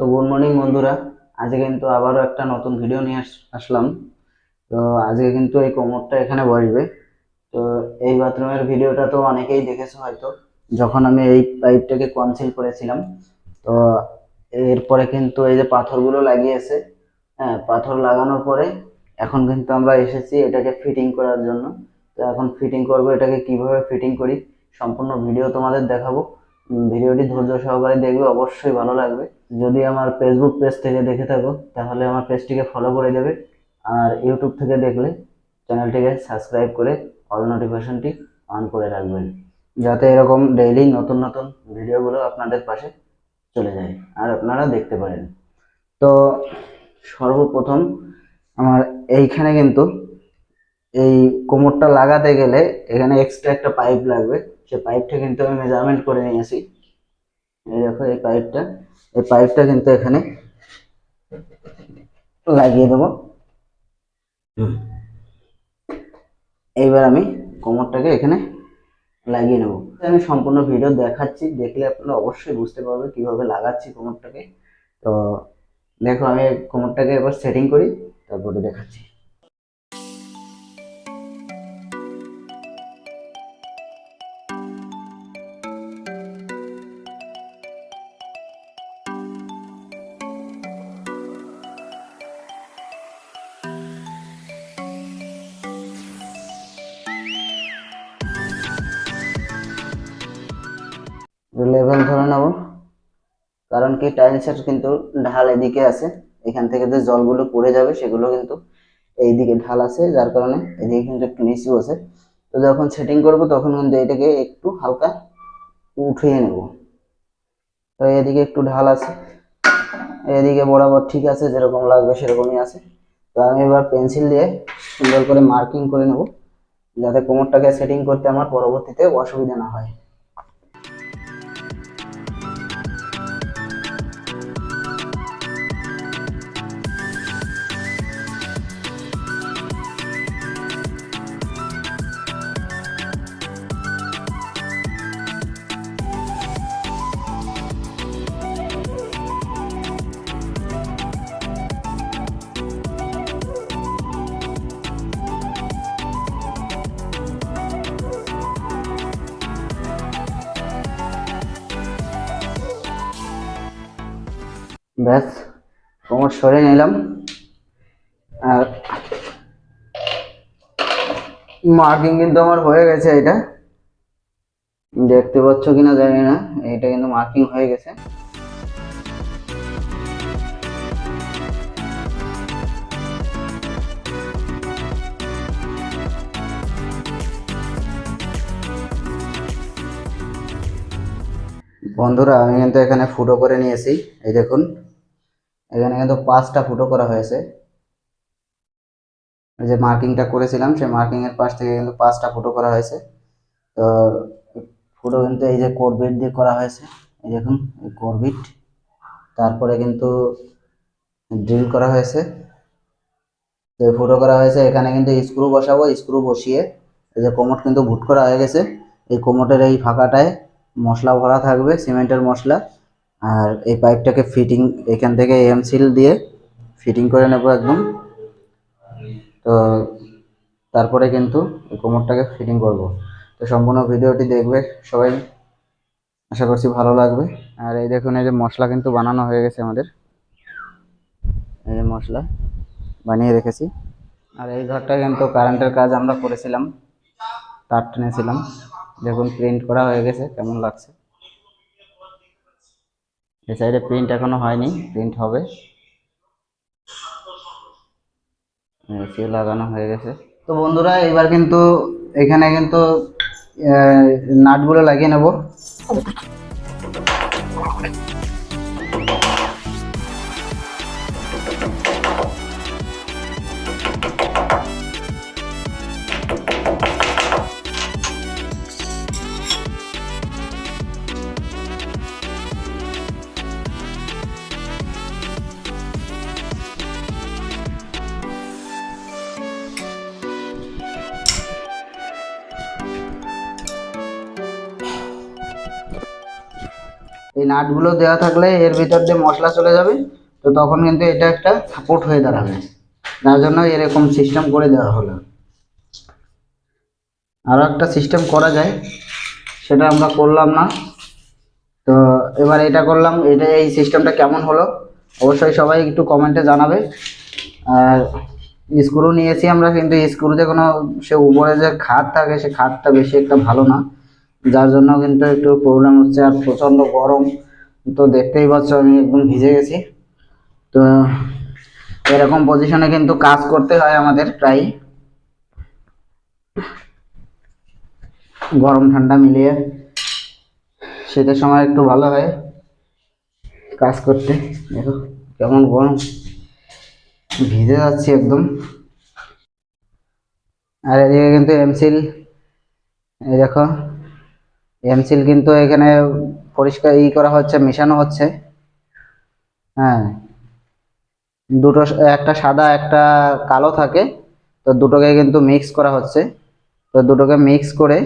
তো good morning বন্ধুরা। আজকে কিন্তু আবারও একটা নতুন ভিডিও নিয়ে আসলাম। তো আজকে কিন্তু এই কোমরটা এখানে বসবে। তো এই বাথরুমের ভিডিওটা তো অনেকেই দেখেছো হয়তো, যখন আমি এই পাইপটাকে কনসিল করেছিলাম। তো এরপরে কিন্তু এই যে পাথরগুলো লাগিয়েছে, হ্যাঁ, পাথর লাগানোর পরে এখন কিন্তু আমরা এসেছি এটাকে ফিটিং করার জন্য। তো এখন ফিটিং করব, এটাকে কিভাবে ফিটিং করি সম্পূর্ণ ভিডিও তোমাদের দেখাবো। ভিডিওটি ধৈর্য সহকারে দেখবে, অবশ্যই ভালো লাগবে। যদি আমার ফেসবুক পেজ থেকে দেখে থাকো তাহলে আমার পেজটিকে ফলো করে দেবে, আর ইউটিউব থেকে দেখলে চ্যানেলটিকে সাবস্ক্রাইব করে অল নোটিফিকেশনটি অন করে রাখবেন, যাতে এরকম ডেইলি নতুন নতুন ভিডিওগুলো আপনাদের পাশে চলে যায় আর আপনারা দেখতে পারেন। তো সর্বপ্রথম আমার এইখানে কিন্তু এই কোমরটা লাগাতে গেলে এখানে এক্সট্রা একটা পাইপ লাগবে। সেই পাইপটা কিন্তু আমি মেজারমেন্ট করে নিয়েছি। এই দেখো এই পাইপটা কিন্তু এখানে লাগিয়ে দেবো। এইবার আমি কোমরটাকে এখানে লাগিয়ে নেব। আমি সম্পূর্ণ ভিডিও দেখাচ্ছি, দেখলে আপনারা অবশ্যই বুঝতে পারবে কিভাবে লাগাচ্ছি কোমরটাকে। তো দেখো, আমি কোমরটাকে এবার সেটিং করি, তারপরে দেখাচ্ছি। লেভেল ধরে নেব, কারণ কি টাইলসের কিন্তু ঢাল এদিকে আছে, এখান থেকে যে জলগুলো পড়ে যাবে সেগুলো কিন্তু এইদিকে ঢাল আছে, যার কারণে এদিকে কিন্তু একটু নিচু আছে। তো যখন সেটিং করব তখন কিন্তু এটাকে একটু হালকা উঠিয়ে নেব। তো এদিকে একটু ঢাল আছে, এদিকে বরাবর ঠিক আছে, যেরকম লাগবে সেরকমই আছে। তো আমি এবার পেন্সিল দিয়ে সুন্দর করে মার্কিং করে নেব, যাতে কোমরটাকে সেটিং করতে আমার পরবর্তীতে অসুবিধা না হয়। ব্যাস, কোমর সরে নিলাম। আর মার্কিং কিন্তু আমার হয়ে গেছে, এটা দেখতে পাচ্ছ কিনা জানি না, এটা কিন্তু মার্কিং হয়ে গেছে। বন্ধুরা, আমি কিন্তু এখানে ফুটো করে নিয়েছি। এই দেখুন, এখানে কিন্তু 5টা ফুটো করা হয়েছে। এই যে মার্কিংটা করেছিলাম, সেই মার্কিং এর পাশ থেকে কিন্তু 5টা ফুটো করা হয়েছে। তো ফুটো কিন্তু এই যে কোরবিট দিয়ে করা হয়েছে, এই দেখুন এই কোরবিট। তারপরে কিন্তু ড্রিল করা হয়েছে, যে ফুটো করা হয়েছে। এখানে কিন্তু স্ক্রু বসাবো, স্ক্রু বসিয়ে এই যে কোমর কিন্তু ভুট করা হয়ে গেছে। এই কোমরের এই ফাঁকাটায় মশলা ভরা থাকবে, সিমেন্টের মশলা। আর এই পাইপটাকে ফিটিং এখান থেকে এম সিল দিয়ে ফিটিং করে নেব একদম। তো তারপরে কিন্তু এই কোমরটাকে ফিটিং করব। তো সম্পূর্ণ ভিডিওটি দেখবে সবাই, আশা করছি ভালো লাগবে। আর এই দেখুন, এই যে মশলা কিন্তু বানানো হয়ে গেছে আমাদের, এই যে মশলা বানিয়ে রেখেছি। আর এই ঘরটা কিন্তু কারেন্টের কাজ আমরা করেছিলাম, তার টেনেছিলাম। দেখুন প্রিন্ট করা হয়ে গেছে, কেমন লাগছে। এই সাইডে প্রিন্ট এখনো হয়নি, প্রিন্ট হবে। এসিও লাগানো হয়ে গেছে। তো বন্ধুরা, এবার কিন্তু এখানে কিন্তু নাটগুলো লাগিয়ে নেব। এই নাটগুলো দেওয়া থাকলে এর ভিতর দিয়ে মশলা চলে যাবে, তো তখন কিন্তু এটা একটা সাপোর্ট হয়ে দাঁড়াবে, যার জন্য এরকম সিস্টেম করে দেওয়া হলো। আরও একটা সিস্টেম করা যায়, সেটা আমরা করলাম না। তো এবার এটা করলাম, এটা এই সিস্টেমটা কেমন হলো অবশ্যই সবাই একটু কমেন্টে জানাবে। আর স্ক্রু নিয়েছি আমরা, কিন্তু স্ক্রুতে কোনো সে উপরে যে খাট থাকে সে খাটটা বেশি একটা ভালো না, যার জন্য কিন্তু একটু প্রবলেম হচ্ছে। আর প্রচণ্ড গরম, তো দেখতেই পাচ্ছ আমি একদম ভিজে গেছি। তো এরকম পজিশনে কিন্তু কাজ করতে হয় আমাদের প্রায়, গরম ঠান্ডা মিলিয়ে শীতের সময় একটু ভালো হয় কাজ করতে। দেখো কেমন গরম, ভিজে যাচ্ছি একদম। আর এদিকে কিন্তু এমসিল, এই দেখো এমসিল কিন্তু এখানে পরিষ্কার করা হচ্ছে, মেশানো হচ্ছে। হ্যাঁ, দুটো, একটা সাদা একটা কালো থাকে, তো দুটোকে কিন্তু মিক্স করা হচ্ছে। তো দুটোকে মিক্স করে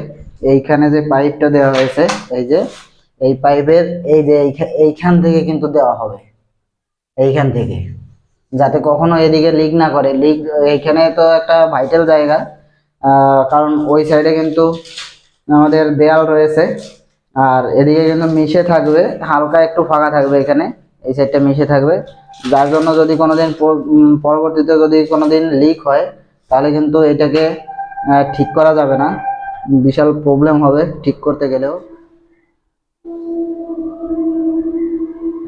এইখানে যে পাইপটা দেওয়া হয়েছে, এই যে এই পাইপের এই যে এইখান থেকে কিন্তু দেওয়া হবে, এইখান থেকে, যাতে কখনো এদিকে লিক না করে। লিক এইখানে তো একটা ভাইটাল জায়গা, কারণ ওই সাইডে কিন্তু আমাদের দেয়াল রয়েছে, আর এদিকে কিন্তু মিশে থাকবে, হালকা একটু ফাঁকা থাকবে এখানে, এই সাইডটা মিশে থাকবে, যার জন্য যদি কোনোদিন পরবর্তীতে যদি কোনোদিন লিক হয় তাহলে কিন্তু এটাকে ঠিক করা যাবে না, বিশাল প্রবলেম হবে ঠিক করতে গেলেও।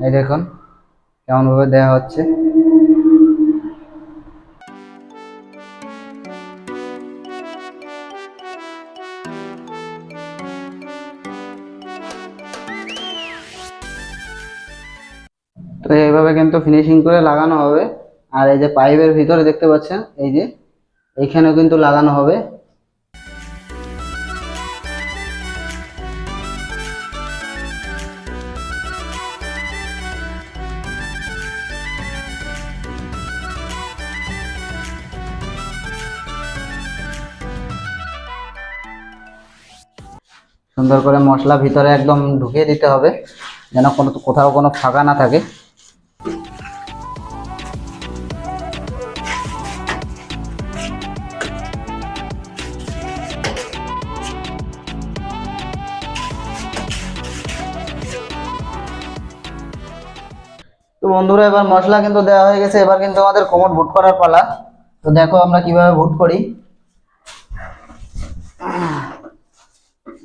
এই দেখুন কেমনভাবে দেওয়া হচ্ছে। তো এইভাবে কিন্তু ফিনিশিং করে লাগানো হবে। আর এই যে পাইপের ভিতরে দেখতে পাচ্ছেন, এই যে এইখানেও কিন্তু লাগানো হবে। সুন্দর করে মশলা ভিতরে একদম ঢুকিয়ে দিতে হবে, যেন কোথাও কোনো ফাঁকা না থাকে। তো বন্ধুরা এবার মশলা কিন্তু দেওয়া হয়ে গেছে, এবার কিন্তু আমাদের কোমর ভুট করার পালা। তো দেখো আমরা কিভাবে ভুট করি,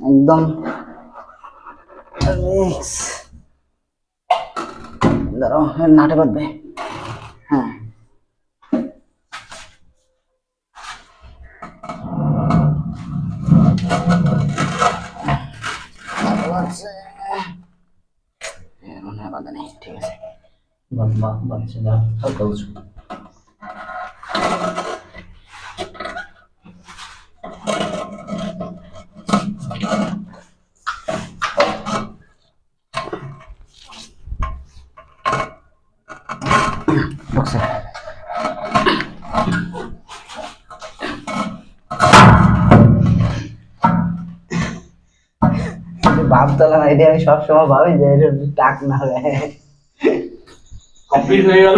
একদম দাঁড়াও, নাটে বাঁধবে। হ্যাঁ, বাঁধা নেই, ঠিক আছে। হালকা উঁচু। ভাবতলা না, এটা আমি সবসময় ভাবি যে এটা টাক না হবে। কমপ্লিট হয়ে গেল।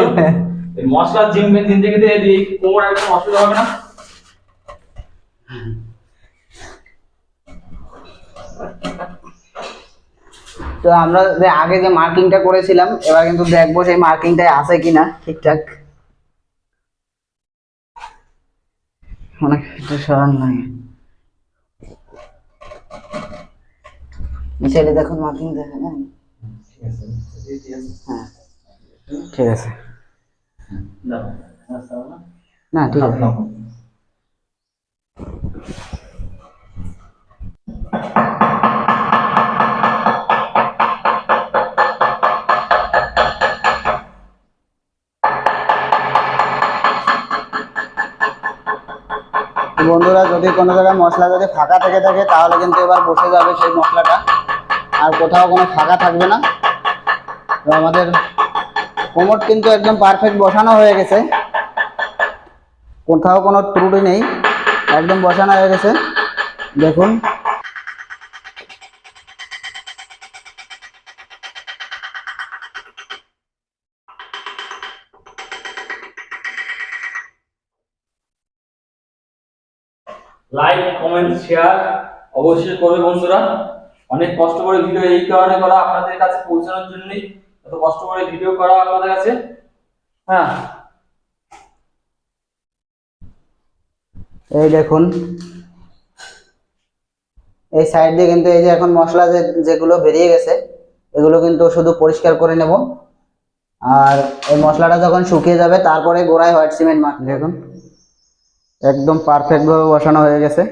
এই মশলা জিমে দিন থেকে এই কোমর একদম অসুবিধা হবে না। তো আমরা যে আগে যে মার্কিংটা করেছিলাম, এবার কিন্তু দেখবো সেই মার্কিংটাই আছে কিনা ঠিকঠাক। অনেক সরান লাগে মিশাইলে, দেখুন মার্কিং দেখেন। হ্যাঁ ঠিক আছে, না ঠিক আছে। বন্ধুরা যদি কোনো জায়গায় মশলা যদি ফাঁকা থেকে থাকে তাহলে কিন্তু এবার বসে যাবে সেই মশলাটা, আর কোথাও কোনো ফাঁকা থাকবে না। তো আমাদের কোমর কিন্তু একদম পারফেক্ট বসানো হয়ে গেছে, কোথাও কোনো ত্রুটি নেই, একদম বসানো হয়ে গেছে দেখুন। লাইক কমেন্ট শেয়ার অবশ্যই করবে বন্ধুরা। অনেক কষ্ট করে ভিডিও এই কারণে করা, আপনাদের কাছে পৌঁছানোর জন্যই এত কষ্ট করে ভিডিও করা আপনাদের কাছে। হ্যাঁ, এই দেখুন এই সাইড দিয়ে কিন্তু এই যে এখন মশলা যেগুলো বেরিয়ে গেছে এগুলো কিন্তু শুধু পরিষ্কার করে নেব। আর এই মশলাটা যখন শুকিয়ে যাবে তারপরে গোড়ায় হোয়াইট সিমেন্ট মাখ। দেখুন একদম পারফেক্ট ভাবে বসানো হয়ে গেছে।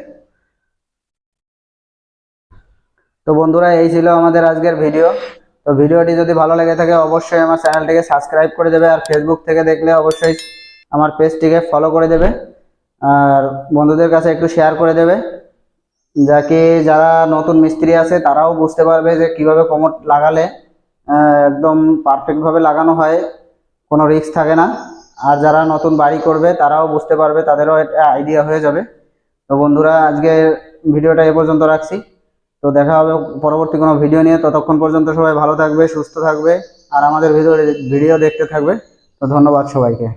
তো বন্ধুরা এই ছিল আমাদের আজকের ভিডিও। তো ভিডিওটি যদি ভালো লেগে থাকে অবশ্যই আমার চ্যানেলটিকে সাবস্ক্রাইব করে দেবে, আর ফেসবুক থেকে দেখলে অবশ্যই আমার পেজটিকে ফলো করে দেবে, আর বন্ধুদের কাছে একটু শেয়ার করে দেবে, যাকে যারা নতুন মিস্ত্রি আছে তারাও বুঝতে পারবে যে কিভাবে কোমর লাগালে একদম পারফেক্টভাবে লাগানো হয়, কোনো রিস্ক থাকে না। আর যারা নতুন বাড়ি করবে তারাও বুঝতে পারবে, তাদেরও একটা আইডিয়া হয়ে যাবে। তো বন্ধুরা আজকে ভিডিওটা এ পর্যন্ত রাখছি। তো দেখা হবে পরবর্তী কোনো ভিডিও নিয়ে। ততক্ষণ পর্যন্ত সবাই ভালো থাকবে, সুস্থ থাকবে, আর আমাদের ভিডিও দেখতে থাকবে। তো ধন্যবাদ সবাইকে।